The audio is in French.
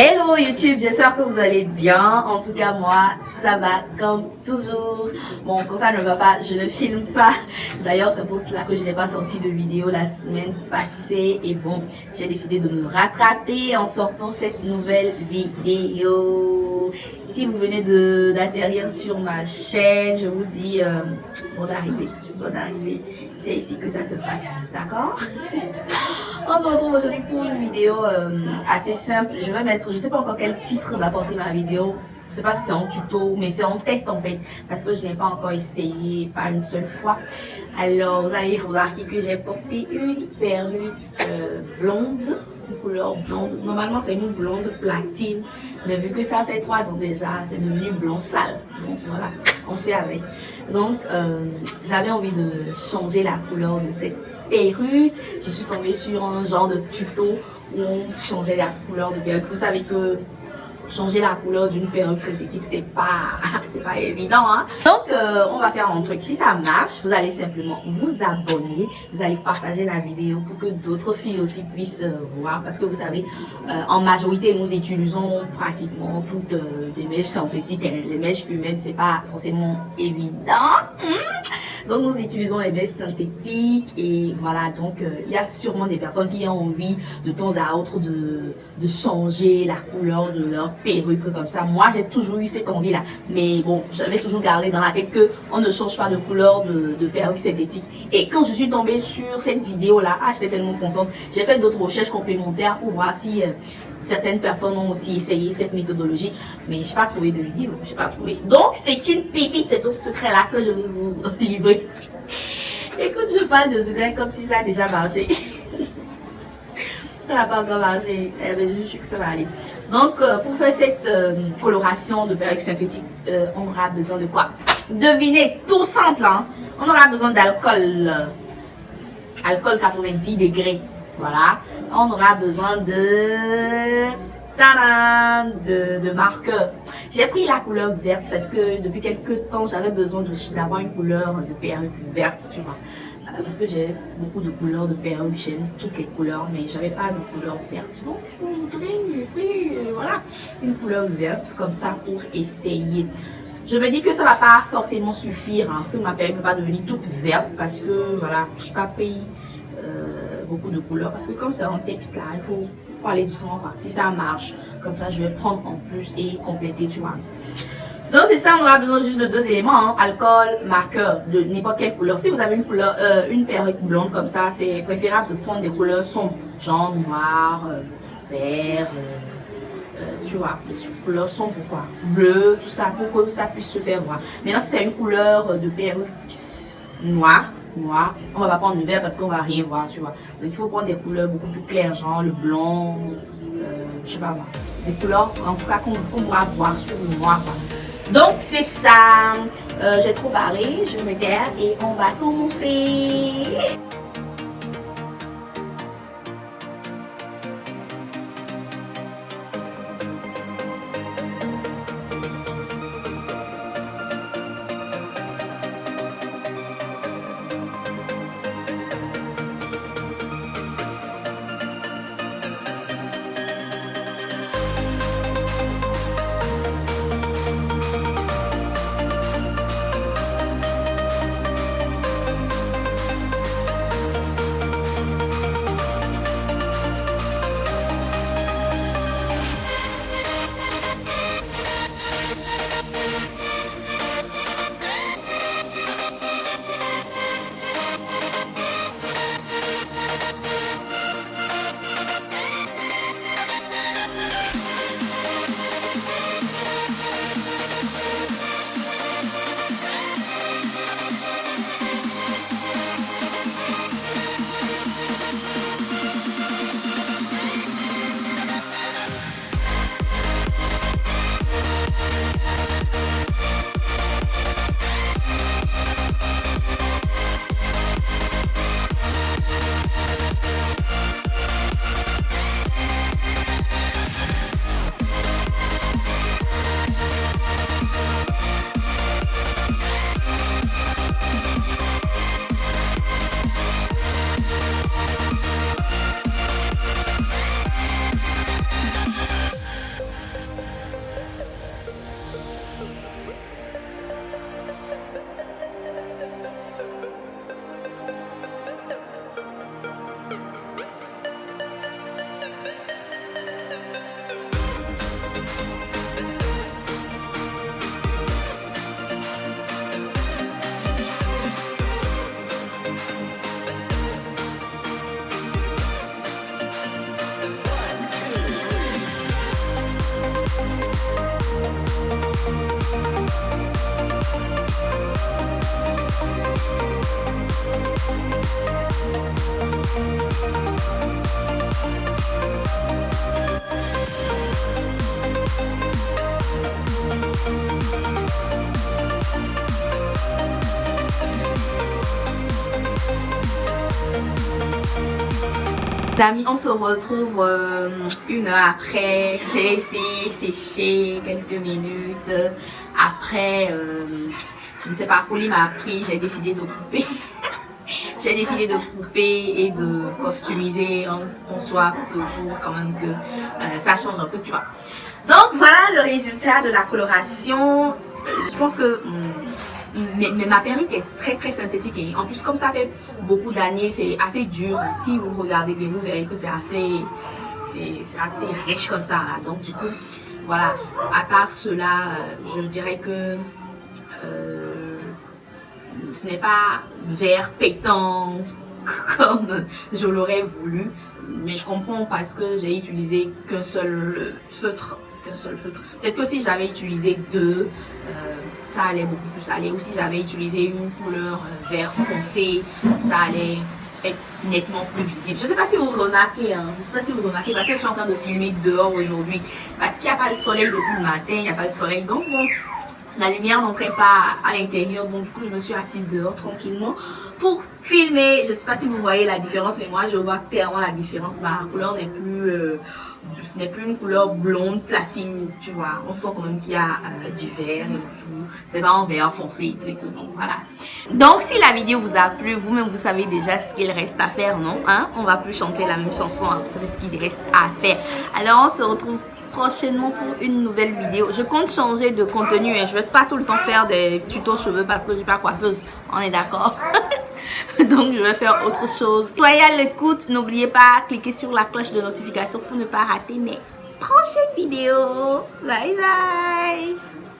Hello YouTube, j'espère que vous allez bien. En tout cas, moi, ça va comme toujours. Bon, quand ça ne va pas, je ne filme pas. D'ailleurs, c'est pour cela que je n'ai pas sorti de vidéo la semaine passée. Et bon, j'ai décidé de me rattraper en sortant cette nouvelle vidéo. Si vous venez d'atterrir sur ma chaîne, je vous dis bonne arrivée. Bonne arrivée. C'est ici que ça se passe, d'accord? On se retrouve aujourd'hui pour une vidéo assez simple. Je vais mettre, je sais pas encore quel titre va porter ma vidéo. Je sais pas si c'est en tuto, mais c'est en test en fait, parce que je n'ai pas encore essayé, pas une seule fois. Alors, vous allez remarquer que j'ai porté une perruque blonde, une couleur blonde. Normalement, c'est une blonde platine, mais vu que ça fait 3 ans déjà, c'est devenu blond sale. Donc voilà, on fait avec. Donc, j'avais envie de changer la couleur de cette perruque. Je suis tombée sur un genre de tuto où on changeait la couleur de perruque. Vous savez que changer la couleur d'une perruque synthétique, c'est pas évident, hein. Donc, on va faire un truc. Si ça marche, vous allez simplement vous abonner. Vous allez partager la vidéo pour que d'autres filles aussi puissent voir. Parce que vous savez, en majorité, nous utilisons pratiquement toutes des mèches synthétiques. Les mèches humaines, c'est pas forcément évident. Donc, nous utilisons les mèches synthétiques et voilà. Donc, il y a sûrement des personnes qui ont envie de temps à autre de changer la couleur de leur perruque comme ça. Moi, j'ai toujours eu cette envie-là. Mais bon, j'avais toujours gardé dans la tête que on ne change pas de couleur de perruque synthétique. Et quand je suis tombée sur cette vidéo-là, j'étais tellement contente. J'ai fait d'autres recherches complémentaires pour voir si certaines personnes ont aussi essayé cette méthodologie, mais j'ai pas trouvé de vidéo, j'ai pas trouvé. Donc, c'est une pépite, c'est tout secret-là que je vais vous livrer. Écoute, je parle de secret comme si ça a déjà marché. Ça n'a pas encore marché, mais je suis que ça va aller. Donc, pour faire cette coloration de perruque synthétique, on aura besoin de quoi? Devinez, tout simple, hein. On aura besoin d'alcool. Alcool 90 degrés. Voilà. On aura besoin de marqueur. J'ai pris la couleur verte parce que depuis quelques temps, j'avais besoin d'avoir une couleur de perruque verte, tu vois. Parce que j'ai beaucoup de couleurs de perruque, j'aime toutes les couleurs, mais j'avais pas de couleur verte. Donc, j'ai pris voilà, une couleur verte comme ça pour essayer. Je me dis que ça va pas forcément suffire, hein, que ma perruque ne va pas devenir toute verte parce que voilà, je n'ai pas pris beaucoup de couleurs. Parce que comme c'est un texte là, il faut aller doucement voir si ça marche. Comme ça, je vais prendre en plus et compléter, tu vois. Donc c'est ça, on aura besoin juste de 2 éléments, hein, alcool, marqueur de n'importe quelle couleur. Si vous avez une couleur, une perruque blonde comme ça, c'est préférable de prendre des couleurs sombres, genre noir, vert, tu vois, des couleurs sombres, quoi, bleu, tout ça, pour que ça puisse se faire voir. Maintenant, si c'est une couleur de perruque noire, on va pas prendre le vert parce qu'on va rien voir, tu vois. Donc il faut prendre des couleurs beaucoup plus claires, genre le blanc, je sais pas moi, des couleurs en tout cas qu'on pourra voir sur le noir, quoi. Donc c'est ça, j'ai trop barré, je me taire et on va commencer. Les amis, on se retrouve 1 heure après. J'ai essayé sécher quelques minutes. Après, je ne sais pas, folie m'a pris, j'ai décidé de couper. J'ai décidé de couper et de costumiser en soi pour quand même que ça change un peu, tu vois. Donc voilà le résultat de la coloration. Je pense que mais ma perruque est très très synthétique et en plus comme ça fait beaucoup d'années, c'est assez dur. Si vous regardez bien, vous verrez que c'est assez riche comme ça. Là. Donc du coup, voilà. À part cela, je dirais que ce n'est pas vert pétant comme je l'aurais voulu, mais je comprends parce que j'ai utilisé qu'un seul feutre. Peut-être que si j'avais utilisé 2, ça allait beaucoup plus aller. Ou si j'avais utilisé une couleur vert foncé, ça allait être nettement plus visible. Je ne sais pas si vous remarquez, parce que je suis en train de filmer dehors aujourd'hui. Parce qu'il n'y a pas le soleil depuis le matin, il n'y a pas le soleil. Donc bon, la lumière n'entrait pas à l'intérieur, donc du coup je me suis assise dehors tranquillement pour filmer. Je ne sais pas si vous voyez la différence, mais moi je vois clairement la différence. Ma couleur n'est plus, ce n'est plus une couleur blonde platine, tu vois. On sent quand même qu'il y a du vert et tout. C'est pas en vert foncé et tout, donc voilà. Donc si la vidéo vous a plu, vous-même vous savez déjà ce qu'il reste à faire, non? Hein? On va plus chanter la même chanson, hein? Vous savez ce qu'il reste à faire. Alors on se retrouve prochainement pour une nouvelle vidéo. Je compte changer de contenu et je vais pas tout le temps faire des tutos cheveux parce que je suis pas coiffeuse. On est d'accord? Donc je vais faire autre chose. Soyez à l'écoute. N'oubliez pas, cliquer sur la cloche de notification pour ne pas rater mes prochaines vidéos. Bye bye.